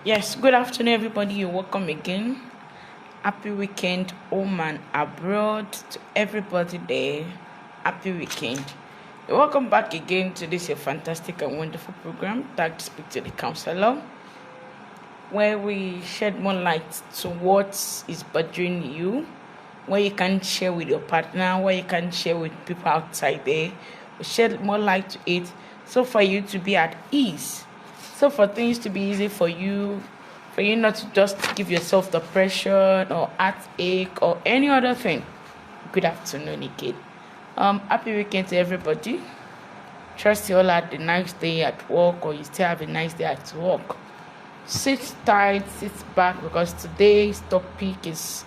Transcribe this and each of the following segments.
Yes, good afternoon, everybody. You're welcome again. Happy weekend, home and abroad. To everybody there, happy weekend. You're welcome back again to this fantastic and wonderful program that Speak to the Counselor, where we shed more light to what is bothering you, where you can share with your partner, where you can share with people outside there. We shed more light to it, so for you to be at ease. So for things to be easy for you not to just give yourself depression or heartache or any other thing. Good afternoon again. Happy weekend to everybody. Trust you all had a nice day at work, or you still have a nice day at work. Sit tight, sit back, because today's topic is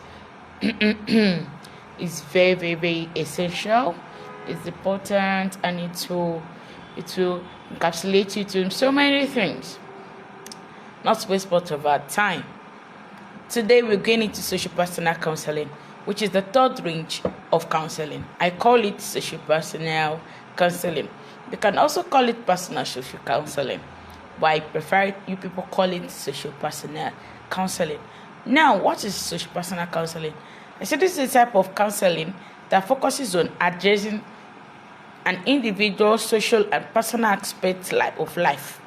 is very, very, very essential. It's important, and it will encapsulate you to so many things. Not to waste much of our time. Today we're going into social personal counseling, which is the third range of counseling. I call it social personal counseling. You can also call it personal social counseling, but I prefer you people call it social personal counseling. Now, what is social personal counseling? I said this is a type of counseling that focuses on addressing an individual social and personal aspect of life.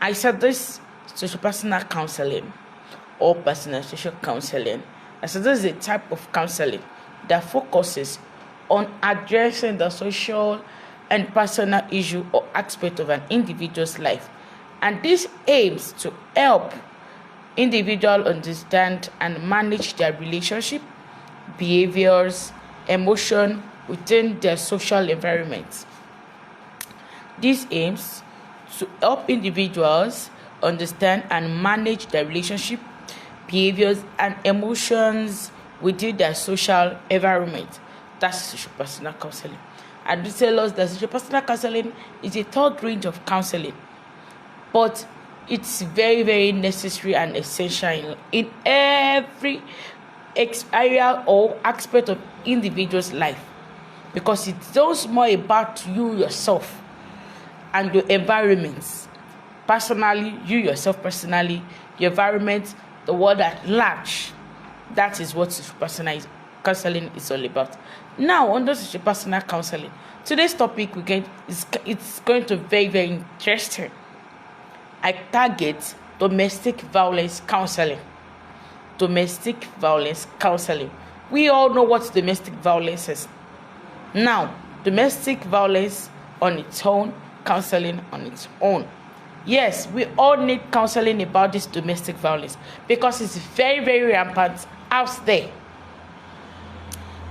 I said this social personal counseling or personal social counseling. I said this is a type of counseling that focuses on addressing the social and personal issue or aspect of an individual's life. And this aims to help individuals understand and manage their relationship, behaviors, emotion within their social environment. This aims to help individuals understand and manage their relationship, behaviors, and emotions within their social environment. That's social personal counseling. And they tell us that social personal counseling is a third range of counseling, but it's very, very necessary and essential in every area or aspect of individual's life, because it tells more about you yourself and your environment. Personally, you yourself personally, your environment, the world at large. That is what social personal counseling is all about. Now, under social personal counseling, today's topic it's going to be very, very interesting. I target domestic violence counseling. Domestic violence counseling. We all know what domestic violence is. Now, domestic violence on its own, counseling on its own. Yes, we all need counseling about this domestic violence, because it's very, very rampant out there.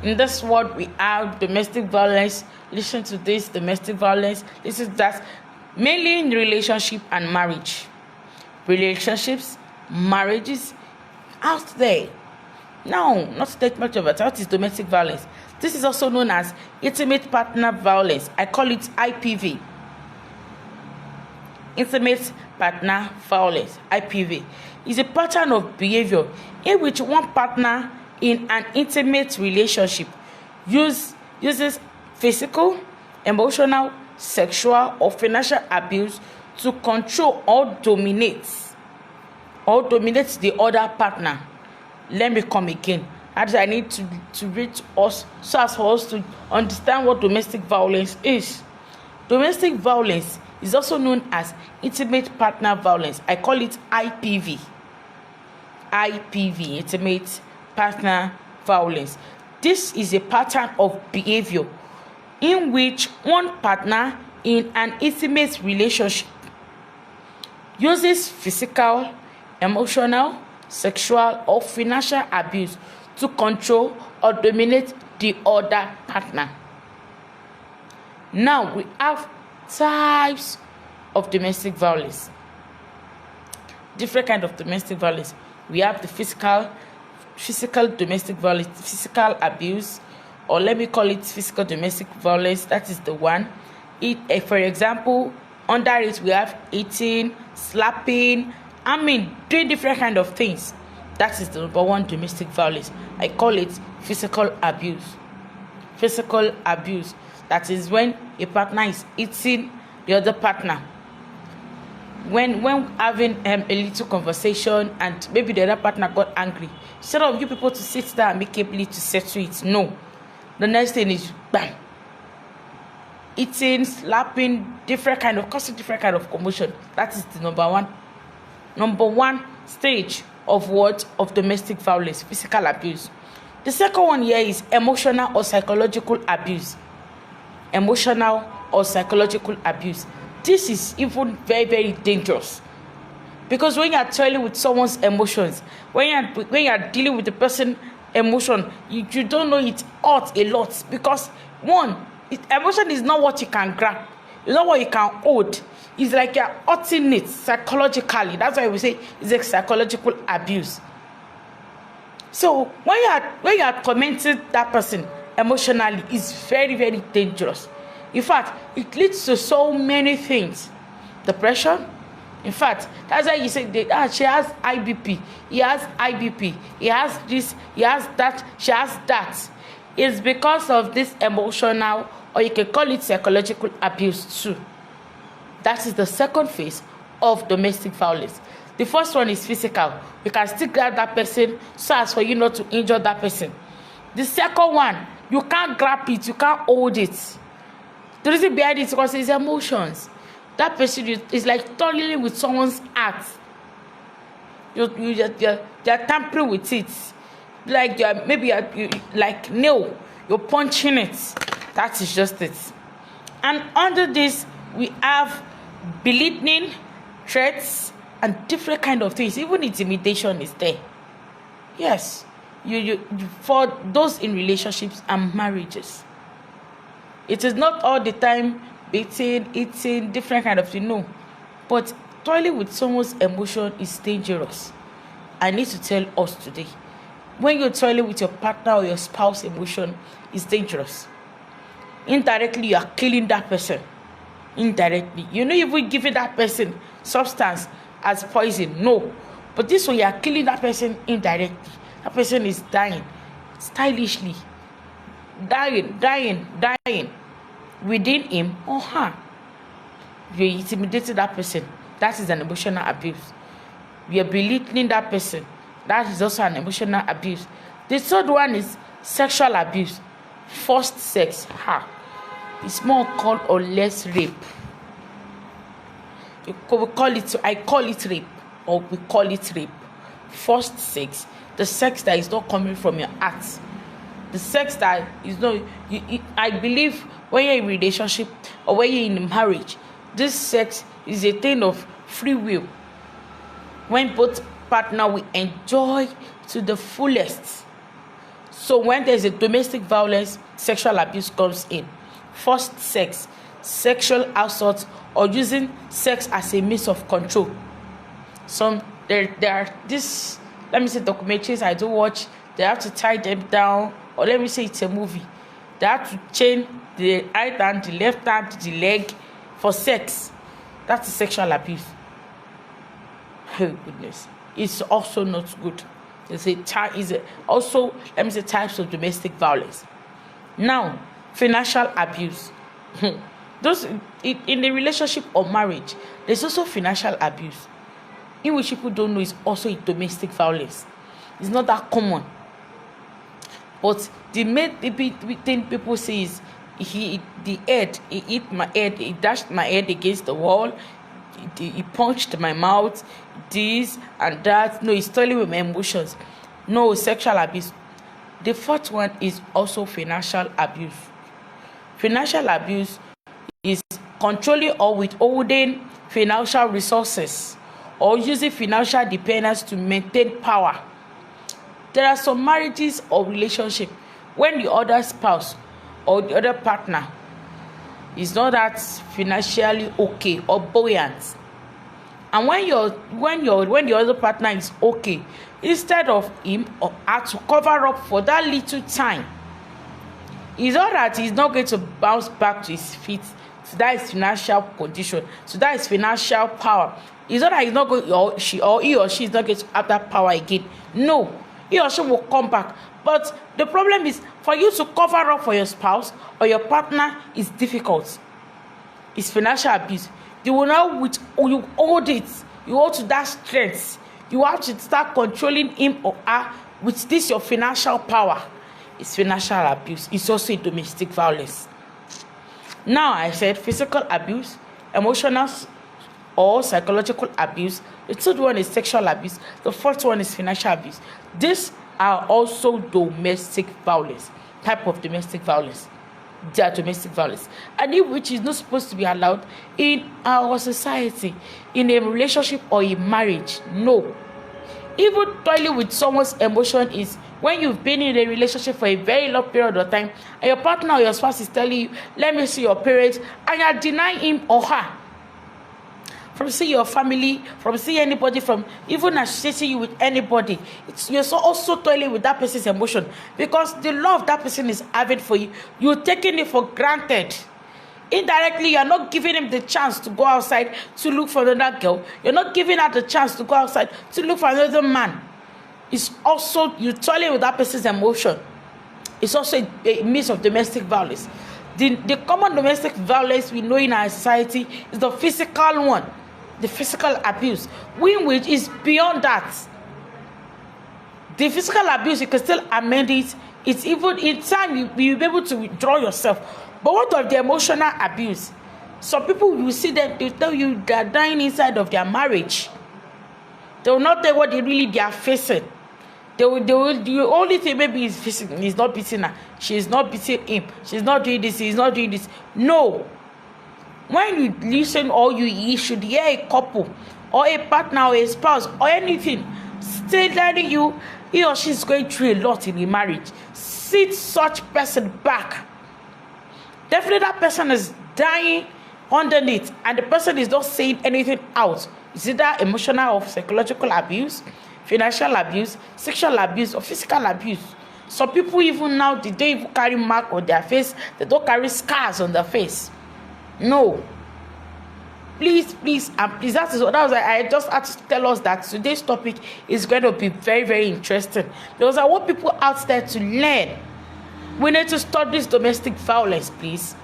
In this world, we have domestic violence. Listen to this: domestic violence. This is that mainly in relationship and marriage. Relationships, marriages out there. Now, not to take much of it, what is domestic violence? This is also known as intimate partner violence. I call it IPV. Intimate partner violence, IPV, is a pattern of behavior in which one partner in an intimate relationship uses physical, emotional, sexual, or financial abuse to control or dominate the other partner. Let me come again, as I need to read us so as for us to understand what domestic violence is. Domestic violence is also known as intimate partner violence. I call it IPV. IPV, intimate partner violence. This is a pattern of behavior in which one partner in an intimate relationship uses physical, emotional, sexual, or financial abuse to control or dominate the other partner. Now, we have types of domestic violence. Different kind of domestic violence. We have the physical domestic violence, physical abuse, or let me call it physical domestic violence. That is the one. For example, under it we have eating, slapping, doing different kind of things. That is the number one domestic violence. I call it physical abuse. Physical abuse. That is when a partner is eating the other partner. when having a little conversation and maybe the other partner got angry, instead of you people to sit down amicably to settle it, no, the next thing is bam, eating, slapping, causing different kind of commotion. That is the number one stage of domestic violence, physical abuse. The second one here is emotional or psychological abuse. Emotional or psychological abuse. This is even very, very dangerous, because when you are toiling with someone's emotions, when you are dealing with the person's emotion, you don't know it hurts a lot, because emotion is not what you can grab, it's not what you can hold. It's like you're hurting it psychologically. That's why we say it's a psychological abuse. So when you are tormenting that person emotionally, it's very, very dangerous. In fact, it leads to so many things. Depression. In fact, that's why you say she has IBP, he has IBP, he has this, he has that, she has that. It's because of this emotional, or you can call it psychological abuse too. That is the second phase of domestic violence. The first one is physical. You can still grab that person so as for you not to injure that person. The second one, you can't grab it, you can't hold it. The reason behind it is because it's emotions. That person is like toiling with someone's heart. You're tampering with it. Like you like nail, you're punching it. That is just it. And under this, we have belittling, threats, and different kind of things. Even intimidation is there. Yes, you for those in relationships and marriages. It is not all the time beating, eating, different kind of thing. No, but toiling with someone's emotion is dangerous. I need to tell us today, when you're toiling with your partner or your spouse emotion, it's dangerous. Indirectly, you are killing that person. Indirectly, you're not even giving that person substance as poison. No, but this way you are killing that person indirectly. That person is dying stylishly, dying within him or her. You intimidated that person. That is an emotional abuse. You are belittling that person. That is also an emotional abuse. The third one is sexual abuse. Forced sex. It's more called or less rape. I call it rape, or we call it rape. Forced sex. The sex that is not coming from your heart. The sex that is not. I believe when you're in a relationship or when you're in a marriage, this sex is a thing of free will. When both partner will enjoy to the fullest. So when there's a domestic violence, sexual abuse comes in. Forced sex, sexual assault, or using sex as a means of control. There are this, let me say, documentaries I do watch. They have to tie them down, or let me say it's a movie. They have to chain the right hand, the left hand, the leg for sex. That's sexual abuse. Oh goodness, it's also not good. Also, let me say, types of domestic violence. Now, financial abuse. Those in a relationship or marriage, there's also financial abuse, in which people don't know is also a domestic violence. It's not that common, but the main thing people say is he hit my head, he dashed my head against the wall, he punched my mouth, this and that. No, he's toiling with my emotions. No, sexual abuse. The fourth one is also financial abuse. Financial abuse is controlling or withholding financial resources or using financial dependence to maintain power. There are some marriages or relationships when the other spouse or the other partner is not that financially okay or buoyant, and when the other partner is okay, instead of him or her to cover up for that little time, it's not that he's not going to bounce back to his feet. So that is financial condition. So that is financial power. It's not that he's not going, he or she is not going to have that power again. No, he or she will come back. But the problem is, for you to cover up for your spouse or your partner is difficult. It's financial abuse. You will not you hold it. You hold to that strength. You have to start controlling him or her with this your financial power. It's financial abuse. It's also a domestic violence. Now I said physical abuse, emotional or psychological abuse. The third one is sexual abuse. The fourth one is financial abuse. These are also domestic violence, type of domestic violence. They are domestic violence, and which is not supposed to be allowed in our society, in a relationship or in marriage. No. Even toiling with someone's emotion is when you've been in a relationship for a very long period of time, and your partner or your spouse is telling you, let me see your parents, and you're denying him or her from seeing your family, from seeing anybody, from even associating you with anybody. You're also toiling with that person's emotion, because the love that person is having for you, you're taking it for granted. Indirectly, you're not giving him the chance to go outside to look for another girl. You're not giving her the chance to go outside to look for another man. It's also you toiling with that person's emotion. It's also a means of domestic violence. The common domestic violence we know in our society is the physical one, the physical abuse, which is beyond that. The physical abuse, you can still amend it. It's even in time you'll be able to withdraw yourself. But what of the emotional abuse? Some people, you see them, they tell you they're dying inside of their marriage. They will not tell what they are facing. The only thing maybe is facing is not beating her. She is not beating him. She's not doing this. He's not doing this. No. When you listen or you should hear a couple or a partner or a spouse or anything still telling you he or she is going through a lot in a marriage, sit such person back. Definitely that person is dying underneath and the person is not saying anything out. Is it that emotional or psychological abuse, financial abuse, sexual abuse, or physical abuse? Some people even now, they don't even carry mark on their face. They don't carry scars on their face. No. Please, and please, that was I just had to tell us that today's topic is going to be very, very interesting. Because I want people out there to learn. We need to stop this domestic violence, please.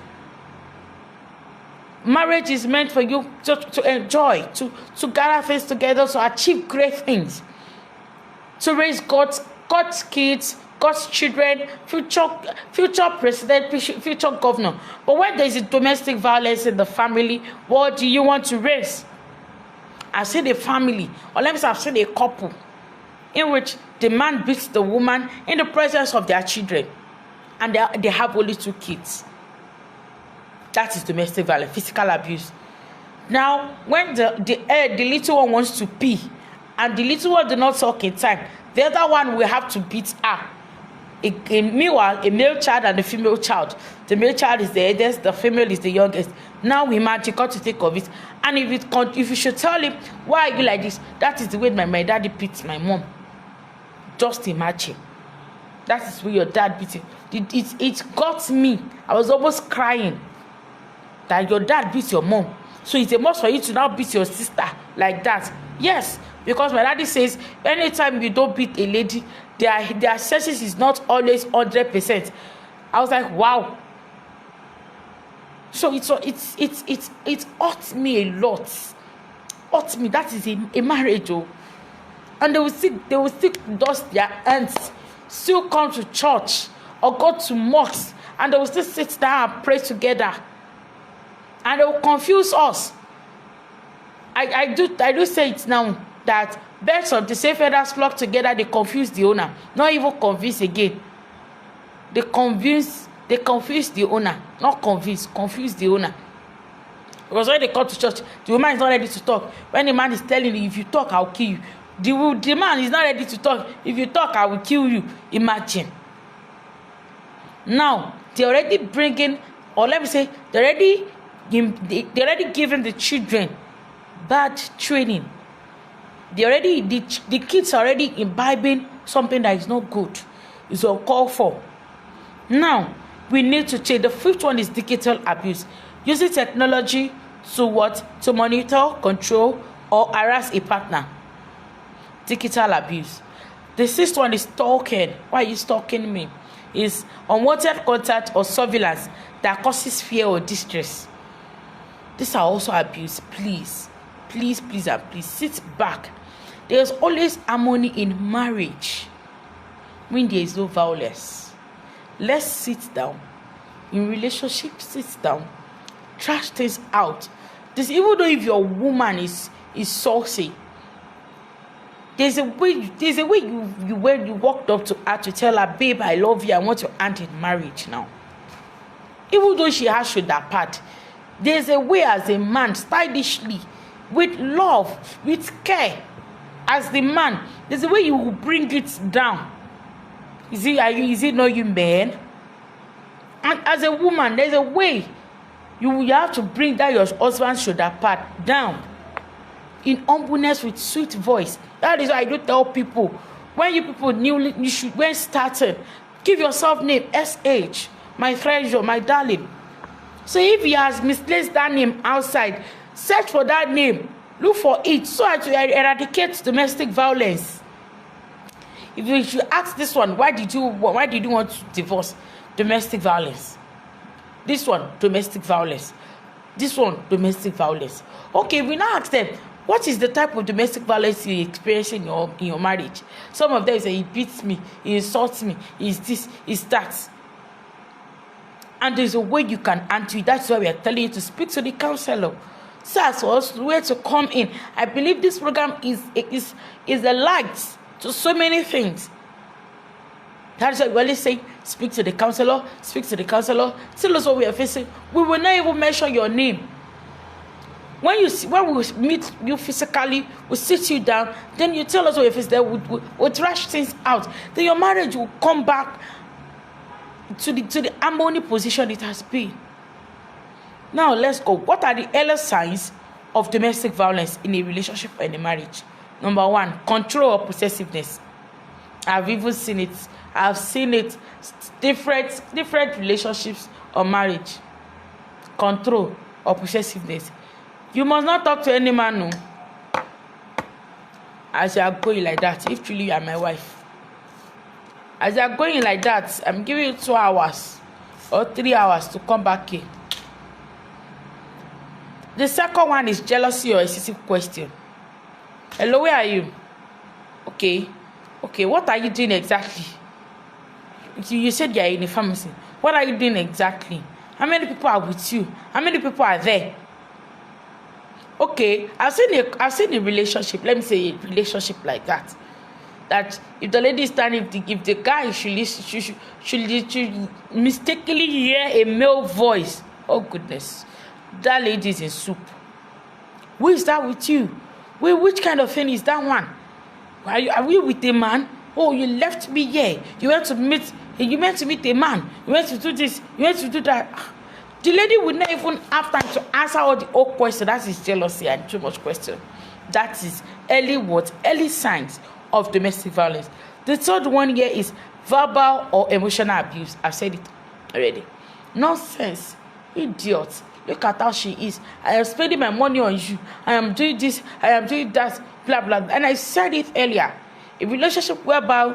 Marriage is meant for you to enjoy, to gather things together, to achieve great things, to raise God's kids, God's children, future president, future governor. But when there is a domestic violence in the family, what do you want to raise? I've seen a family, or let me say I've seen a couple, in which the man beats the woman in the presence of their children. And they have only 2 kids. That is domestic violence, physical abuse. Now, when the little one wants to pee, and the little one does not talk in time, the other one will have to beat her. Meanwhile, a male child and a female child. The male child is the eldest, the female is the youngest. Now we imagine, got to think of it. And if you should tell him, why are you like this? That is the way my daddy beats my mom. Just imagine. That is where your dad beat you. It got me. I was almost crying that your dad beats your mom. So it's a must for you to now beat your sister like that. Yes, because my daddy says anytime you don't beat a lady, their success is not always 100%. I was like, wow. So it hurt me a lot. Hurt me. That is a marriage, oh. And they will still dust their hands, still come to church or go to mosque, and they will still sit down and pray together. And they will confuse us. I do say it now that birds of the same feathers flock together. They confuse the owner, not even convince again. They confuse the owner, not confuse the owner. Because when they come to church, the woman is not ready to talk. When the man is telling you, if you talk, I'll kill you. The man is not ready to talk. If you talk, I will kill you. Imagine. Now they already bringing, or let me say, they already giving the children bad training. The kids are already imbibing something that is not good. It's uncalled for. Now we need to change. The 5th one is digital abuse. Using technology to monitor, control, or harass a partner. Digital abuse. The 6th one is stalking. Why are you stalking me? Is unwanted contact or surveillance that causes fear or distress. These are also abuse. Please, please, please, and please sit back. There's always harmony in marriage when there is no violence. Let's sit down. In relationships, sit down. Trash things out. This, even though if your woman is saucy, there's a way you walked up to her to tell her, babe, I love you, I want your hand in marriage now. Even though she has shoulder pad, there's a way as a man, stylishly, with love, with care, as the man, there's a way you will bring it down. Is it not you men? And as a woman, there's a way you have to bring down your husband's shoulder pad down in humbleness with sweet voice. That is why I do tell people, when you people when starting, give yourself name SH, my treasure, my darling. So if he has misplaced that name outside, search for that name, look for it, so as to eradicate domestic violence. If you should ask this one, why did you want to divorce? Domestic violence. This one, domestic violence. This one, domestic violence. Okay, we now ask them, what is the type of domestic violence you experience in your marriage? Some of them say, he beats me, he insults me, he's this, he's that. And there's a way you can answer it. That's why we are telling you to speak to the counselor. So as for us, where to come in. I believe this program is a light to so many things. That's why we always say, speak to the counselor, speak to the counselor. Tell us what we are facing. We will not even mention your name. When we meet you physically, we sit you down, then you tell us what you're facing. Then we'll trash things out. Then your marriage will come back to the harmony position it has been. Now let's go. What are the early signs of domestic violence in a relationship or in a marriage? Number 1, control or possessiveness. I've even seen it. I've seen it different relationships or marriage. Control or possessiveness. You must not talk to any man, no. As you are going like that, if truly you are my wife. As you are going like that, I'm giving you 2 hours or 3 hours to come back here. The second one is jealousy or excessive question. Hello, where are you? Okay, what are you doing exactly? You said you are in a pharmacy. What are you doing exactly? How many people are with you? How many people are there? Okay, I've seen a relationship. Let me say a relationship like that. That if the lady is standing, if the guy should mistakenly hear a male voice, oh goodness, that lady is in soup. Who is that with you? Which kind of thing is that one? Are you with a man? Oh, you left me here. You went to meet a man. You went to do this. You went to do that. The lady would not even have time to answer all the old questions. That is jealousy and too much question. That is early signs of domestic violence. The third one here is verbal or emotional abuse. I've said it already. Nonsense. Idiot. Look at how she is. I am spending my money on you. I am doing this. I am doing that. Blah, blah. And I said it earlier. A relationship whereby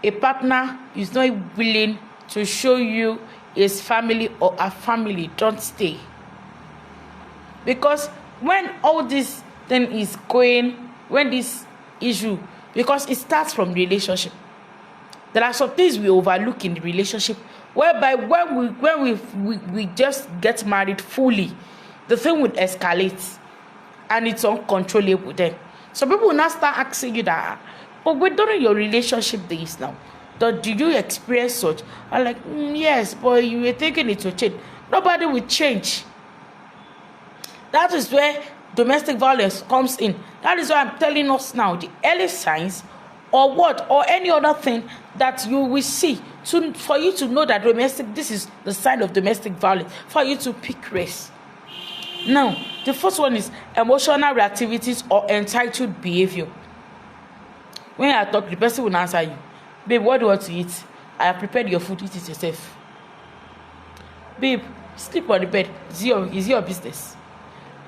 a partner is not willing to show you his family or a family, don't stay. Because when all this thing is going, when this issue, because it starts from relationship. There are some things we overlook in the relationship, whereby when we just get married fully, the thing would escalate and it's uncontrollable then. So people will now start asking you that, but we're during your relationship days now, did you experience such? I'm like, yes, but you were thinking it will change. Nobody will change. That is where domestic violence comes in. That is why I'm telling us now the early signs or what or any other thing that you will see for you to know that this is the sign of domestic violence, for you to pick race. Now, the first one is emotional reactivities or entitled behavior. When I talk, the person will answer you, babe, what do you want to eat? I have prepared your food, eat it yourself. Babe, sleep on the bed. Is your business?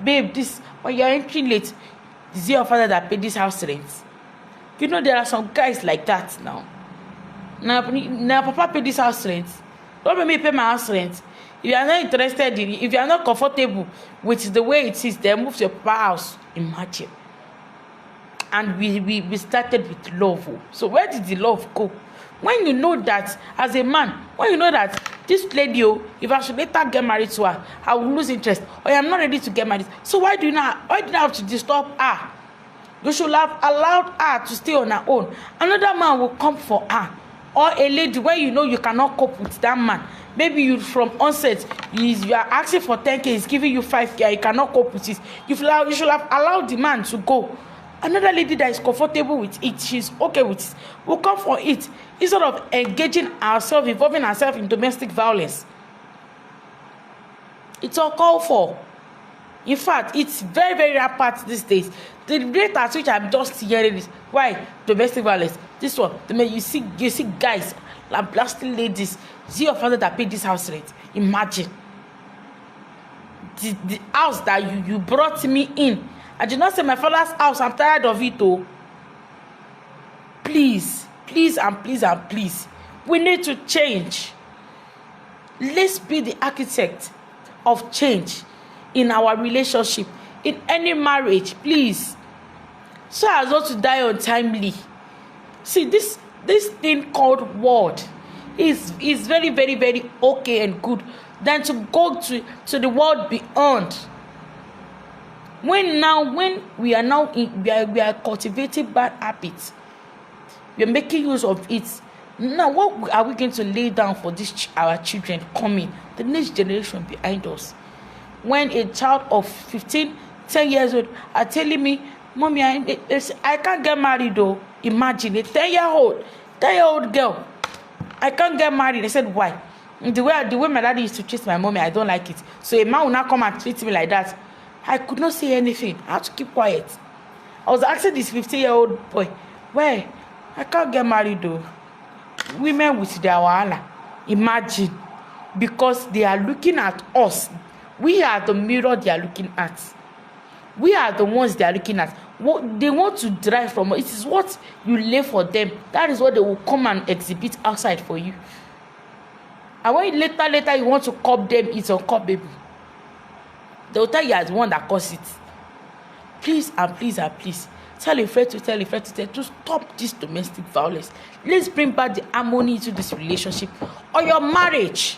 Babe, this, when you're entering late, is your father that paid this house rent? You know, there are some guys like that now. Now, Papa paid this house rent. Don't make me pay my house rent. If you are not interested in it, if you are not comfortable with the way it is, then move to your papa house. Imagine. And we started with love. So where did the love go? When you know that, as a man, when you know that this lady, if I should later get married to her, I will lose interest, or I'm not ready to get married. So why do you have to disturb her? You should have allowed her to stay on her own. Another man will come for her. Or a lady, when you know you cannot cope with that man, maybe you from onset, you are asking for 10K, he's giving you 5K, you cannot cope with it. You should have allowed the man to go. Another lady that is comfortable with it, she's okay with it, will come for it, instead of engaging ourselves, involving ourselves in domestic violence. It's all called for. In fact, it's very, very rampant these days. The rate at which I'm just hearing this. Why? Domestic violence. This one. You see guys like blasting ladies. See your father that paid this house rent. Imagine. The house that you brought me in. I did not say my father's house. I'm tired of it, oh. Please, please, and please, and please. We need to change. Let's be the architect of change in our relationship, in any marriage, please. So as not to die untimely. See, this thing called word is very, very, very okay and good than to go to the world beyond. When we are cultivating bad habits, we are making use of it. Now, what are we going to lay down for our children coming, the next generation behind us? When a child of 15, 10 years old are telling me, Mommy, I can't get married though. Imagine a 10-year-old girl. I can't get married. I said, why? The way my daddy used to treat my mommy, I don't like it. So a man will not come and treat me like that. I could not say anything. I had to keep quiet. I was asking this 15-year-old boy, why? I can't get married though. Women with their wahala. Imagine. Because they are looking at us. We are the mirror they are looking at. We are the ones they are looking at. What they want to derive from it is what you lay for them. That is what they will come and exhibit outside for you. And when later you want to cop them, it's uncopable. They will tell you as one that caused it. Please and please and please. Tell a friend to stop this domestic violence. Let's bring back the harmony into this relationship or your marriage.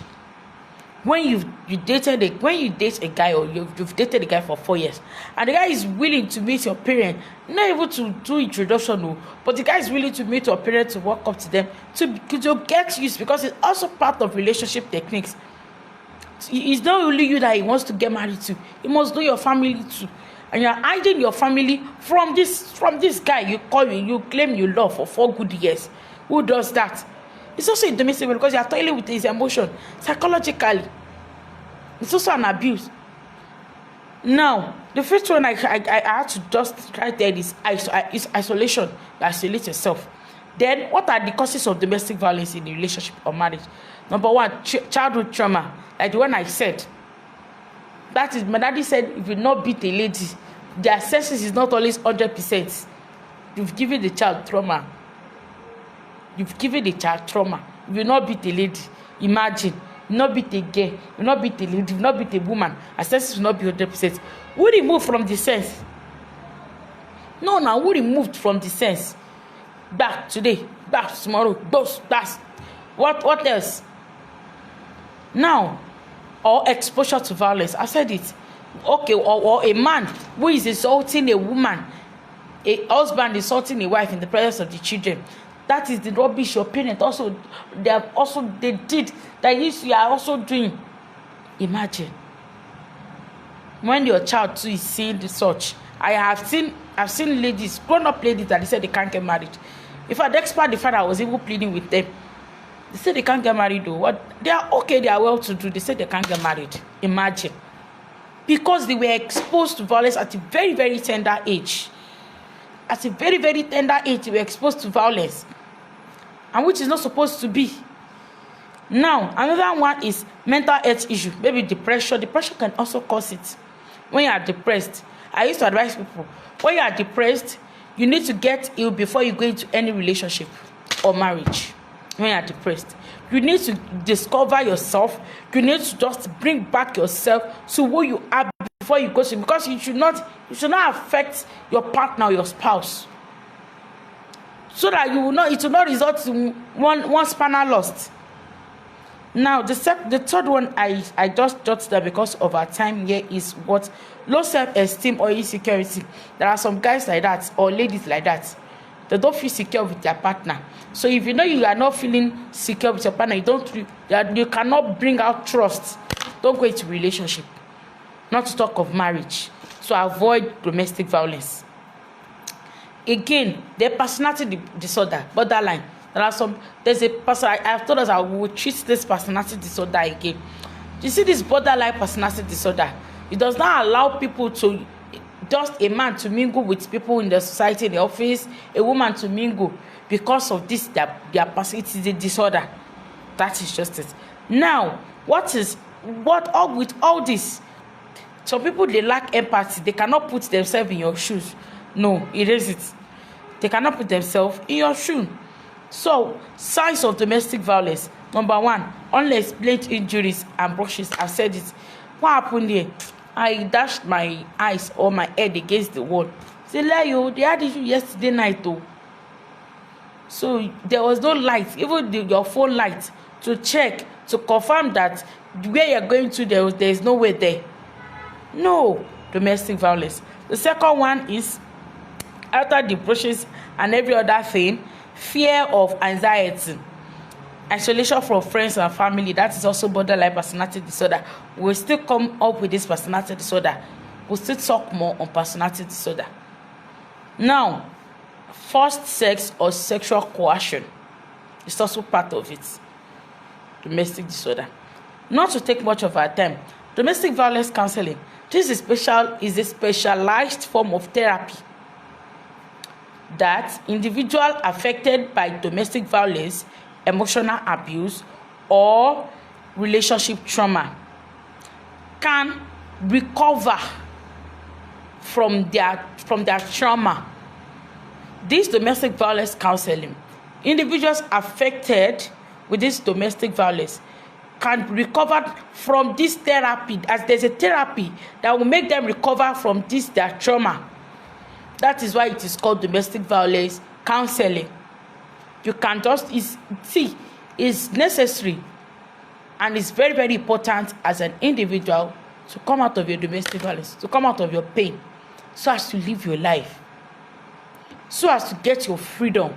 When you date a guy, or you've dated a guy for 4 years, and the guy is willing to meet your parent, not able to do introduction, no, but the guy is willing to meet your parents, to walk up to them, to get used, because it's also part of relationship techniques. It's not only you that he wants to get married to; he must know your family too. And you're hiding your family from this guy you claim you love for 4 good years. Who does that? It's also a domestic because you are toiling with his emotion psychologically. It's also an abuse. Now, the first one I had to just try there is isolation. You isolate yourself. Then, what are the causes of domestic violence in a relationship or marriage? Number one, childhood trauma. Like the one I said. That is, my daddy said, if you not beat a lady, their senses is not always 100%. You've given the child trauma. If you not beat a lady, imagine. You not beat a girl, you not beat a lady, you not beat a woman. Her senses will not be 100%. Who removed from the sense? No, who removed from the sense? Back today, back tomorrow, that's what else? Now, or exposure to violence. I said it. Okay, or a man who is insulting a woman, a husband insulting a wife in the presence of the children. That is the rubbish your parents they did that you are also doing. Imagine when your child too is seeing such. I've seen ladies, grown-up ladies, that they said they can't get married. In fact, the expert, the father was even pleading with them. They said they can't get married though. What? They are okay, they are well to do. They said they can't get married. Imagine. Because they were exposed to violence at a very, very tender age. At a very, very tender age, they were exposed to violence. And which is not supposed to be. Now, another one is mental health issue. Maybe depression. Depression can also cause it. When you are depressed, I used to advise people, when you are depressed, you need to get ill before you go into any relationship or marriage. when you're depressed. You need to discover yourself. You need to just bring back yourself to who you are before you go to, because you should not affect your partner or your spouse, so that it will not result in one spanner lost. Now the third one I just jotted that because of our time here is what low self-esteem or insecurity. There are some guys like that or ladies like that. They don't feel secure with their partner. So if you know you are not feeling secure with your partner, you cannot bring out trust. Don't go into relationship. Not to talk of marriage. So avoid domestic violence. Again, the personality disorder, borderline. There's a person I've told us I will treat this personality disorder again. You see, this borderline personality disorder, it does not allow people to, just a man to mingle with people in the society, in the office, a woman to mingle because of this, their personality, the disorder. That is just it. Now, with all this, some people, they lack empathy. They cannot put themselves in your shoes. No, erase it. They cannot put themselves in your shoe. So, signs of domestic violence. Number 1, unexplained injuries and brushes. I've said it. What happened here? I dashed my eyes or my head against the wall. Say, Leo, they had issue yesterday night though. So there was no light, even your phone light, to check, to confirm that where you're going to, there is no way there. No domestic violence. The second one is, after the brushes and every other thing, fear of anxiety, isolation from friends and family. That is also borderline personality disorder. We'll still come up with this personality disorder. We'll still talk more on personality disorder. Now, forced sex or sexual coercion is also part of it. Domestic disorder. Not to take much of our time, domestic violence counseling. This is a specialized form of therapy that individual affected by domestic violence, emotional abuse, or relationship trauma can recover from their trauma. This domestic violence counseling, individuals affected with this domestic violence can recover from this therapy, as there's a therapy that will make them recover from their trauma. That is why it is called domestic violence counseling. You can just it's necessary and it's very, very important as an individual to come out of your domestic violence, to come out of your pain, so as to live your life, so as to get your freedom.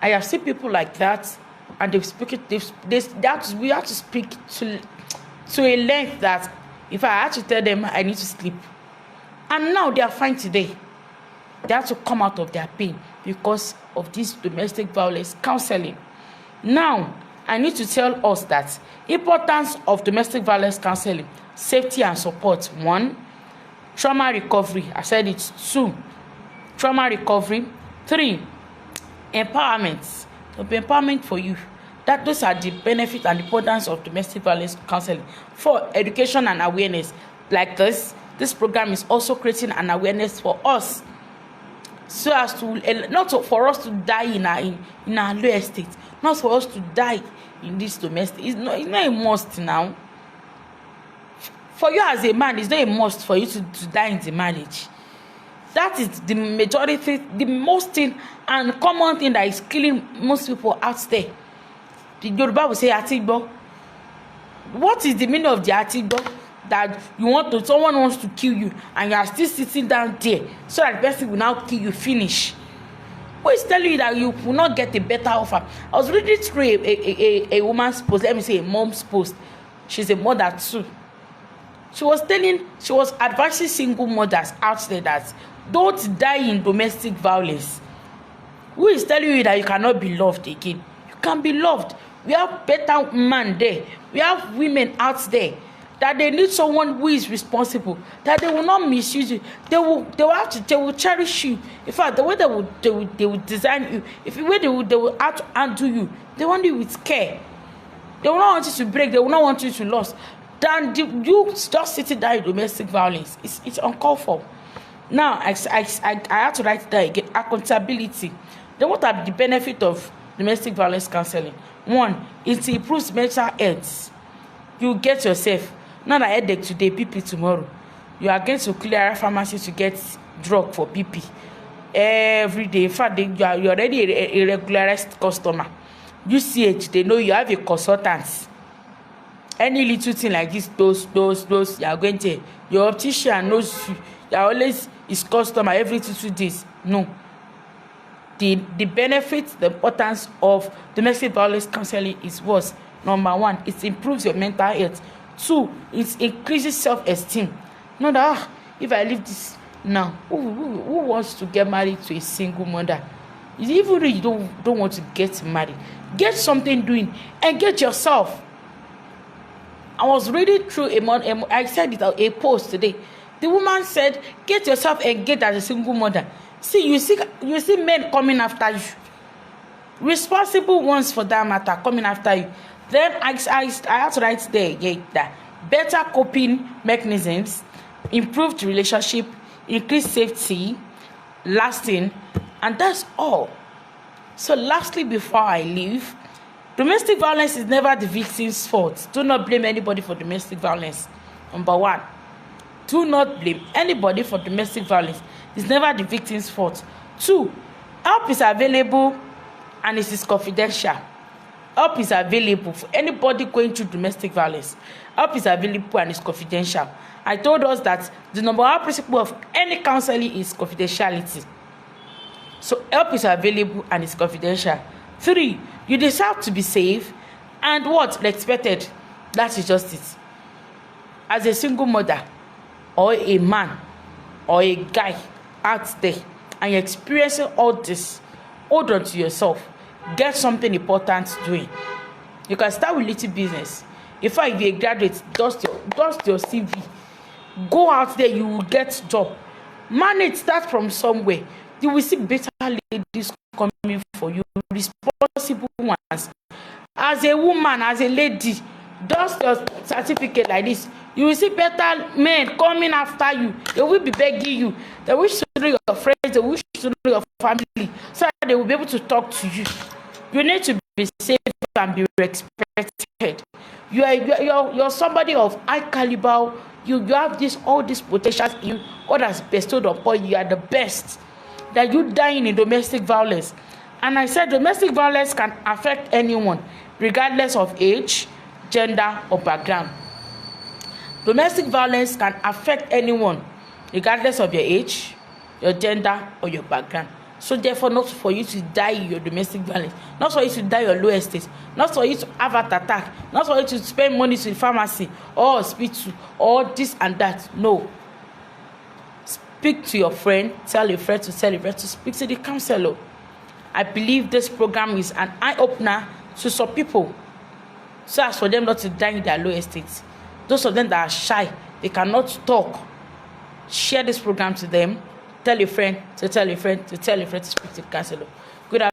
I have seen people like that, and we have to speak to a length that if I had to tell them I need to sleep. And now they are fine today. They have to come out of their pain because of this domestic violence counseling. Now, I need to tell us that importance of domestic violence counseling, safety and support. 1, trauma recovery. I said it. 2, trauma recovery. 3, empowerment. There'll be empowerment for you. Those are the benefits and importance of domestic violence counseling. 4, education and awareness. Like this program is also creating an awareness for us, so as to not for us to die in our low estate, not for us to die in this domestic. It's not a must now. For you as a man, it's not a must for you to die in the marriage. That is the majority, the most thing and common thing that is killing most people out there. The Yoruba will say atigbo. What is the meaning of the atigbo? That someone wants to kill you and you are still sitting down there so that the person will now kill you, finish. Who is telling you that you will not get a better offer? I was reading through a woman's post, let me say a mom's post. She's a mother too. She was advising single mothers out there that don't die in domestic violence. Who is telling you that you cannot be loved again? You can be loved. We have better men there. We have women out there that they need someone who is responsible, that they will not misuse you. They will cherish you. In fact, the way they will design you, the way they will have to handle you, they want you with care. They will not want you to break. They will not want you to lose. Then you just sitting there in domestic violence. It's uncalled for. Now I had to write that again. Accountability. Then what are the benefit of domestic violence counseling. One, it improves mental health. You get yourself, not a headache today, PP tomorrow. You are going to clear pharmacy to get drug for PP every day. In fact, you're already a regularized customer. UCH, they know you have a consultant. Any little thing like this, those, you are going to, your optician knows you are always his customer every 2 days. No. The benefits, the importance of domestic violence counseling is what? Number one, it improves your mental health. Two, it increases self-esteem. Not that, if I leave this now, who wants to get married to a single mother? Even if you don't want to get married, get something doing and get yourself. I was reading through I said it a post today. The woman said, get yourself engaged as a single mother. See, you see men coming after you. Responsible ones for that matter coming after you. Then I had to write there, that better coping mechanisms, improved relationship, increased safety, lasting, and that's all. So lastly, before I leave, domestic violence is never the victim's fault. Do not blame anybody for domestic violence. Number one, do not blame anybody for domestic violence. It's never the victim's fault. Two, help is available and it is confidential. Help is available for anybody going through domestic violence. Help is available and it's confidential. I told us that the number one principle of any counseling is confidentiality. So help is available and it's confidential. Three, you deserve to be safe and what? Respected. That is just it. As a single mother or a man or a guy out there and you're experiencing all this, hold on to yourself. Get something important doing. You can start with little business. In fact, if you're a graduate, dust your CV. Go out there, you will get job. Manage, start from somewhere. You will see better ladies coming for you, responsible ones. As a woman, as a lady, dust your certificate like this. You will see better men coming after you. They will be begging you. They wish to know your friends. They wish to know your family, so that they will be able to talk to you. You need to be safe and be respected. You're somebody of high caliber. You have all these potentials in God has bestowed upon you. You are the best. That you dying in domestic violence. And I said domestic violence can affect anyone, regardless of age, gender, or background. Domestic violence can affect anyone, regardless of your age, your gender, or your background. So therefore, not for you to die in your domestic violence, not for you to die your low estate, not for you to have an attack, not for you to spend money to the pharmacy or hospital or this and that. No. Speak to your friend, tell a friend to tell a friend to speak to the counselor. I believe this program is an eye-opener to some people, so as for them not to die in their low estates. Those of them that are shy, they cannot talk. Share this program to them. Tell a friend to tell a friend to tell a friend to speak to the counselor.